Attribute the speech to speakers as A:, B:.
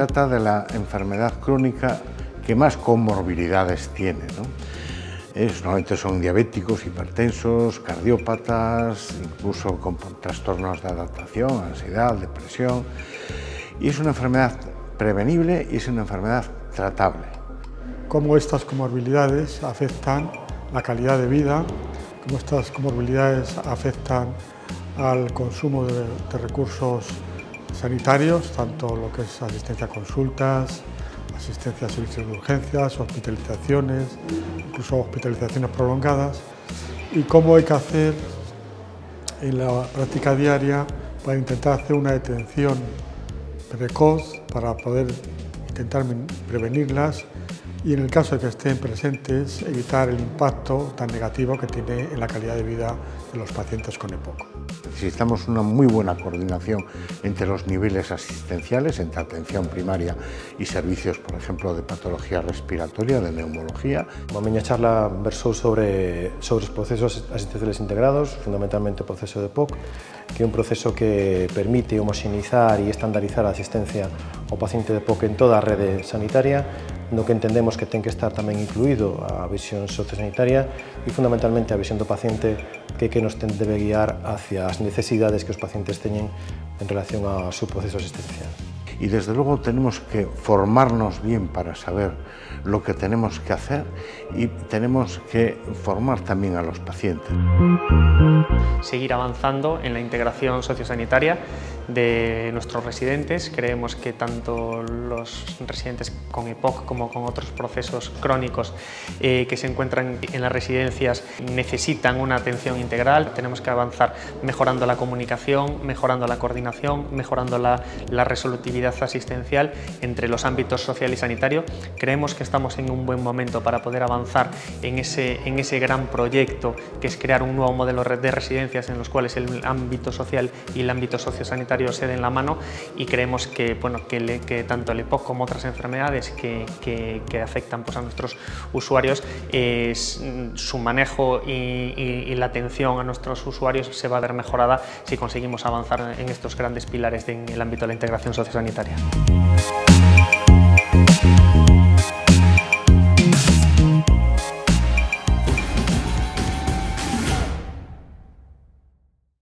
A: trata de la enfermedad crónica que más comorbilidades tiene, ¿no? Normalmente son diabéticos, hipertensos, cardiópatas, incluso con trastornos de adaptación, ansiedad, depresión. Y es una enfermedad prevenible y es una enfermedad tratable.
B: Cómo estas comorbilidades afectan la calidad de vida, cómo estas comorbilidades afectan al consumo de recursos sanitarios, tanto lo que es asistencia a consultas, asistencia a servicios de urgencias, hospitalizaciones, incluso hospitalizaciones prolongadas, y cómo hay que hacer en la práctica diaria para intentar hacer una detención precoz para poder intentar prevenirlas y, en el caso de que estén presentes, evitar el impacto tan negativo que tiene en la calidad de vida de los pacientes con EPOC.
A: Necesitamos una muy buena coordinación entre los niveles asistenciales, entre atención primaria y servicios, por ejemplo, de patología respiratoria, de neumología.
C: A miña charla versou sobre os procesos asistenciales integrados, fundamentalmente o proceso de EPOC, que é un proceso que permite homoxeneizar e estandarizar a asistencia ao paciente de EPOC en toda a rede sanitaria, no que entendemos que ten que estar tamén incluído a visión sociosanitaria e fundamentalmente a visión do paciente que nos debe guiar hacia as necesidades que os pacientes teñen en relación ao seu proceso asistencial.
A: Y desde luego tenemos que formarnos bien para saber lo que tenemos que hacer y tenemos que formar también a los pacientes.
D: Seguir avanzando en la integración sociosanitaria de nuestros residentes. Creemos que tanto los residentes con EPOC como con otros procesos crónicos que se encuentran en las residencias necesitan una atención integral. Tenemos que avanzar mejorando la comunicación, mejorando la coordinación, mejorando la resolutividad asistencial entre los ámbitos social y sanitario. Creemos que estamos en un buen momento para poder avanzar en ese gran proyecto que es crear un nuevo modelo de residencias en los cuales el ámbito social y el ámbito sociosanitario se den la mano, y creemos que, que tanto el EPOC como otras enfermedades que afectan a nuestros usuarios, su manejo y la atención a nuestros usuarios se va a ver mejorada si conseguimos avanzar en estos grandes pilares en el ámbito de la integración sociosanitaria.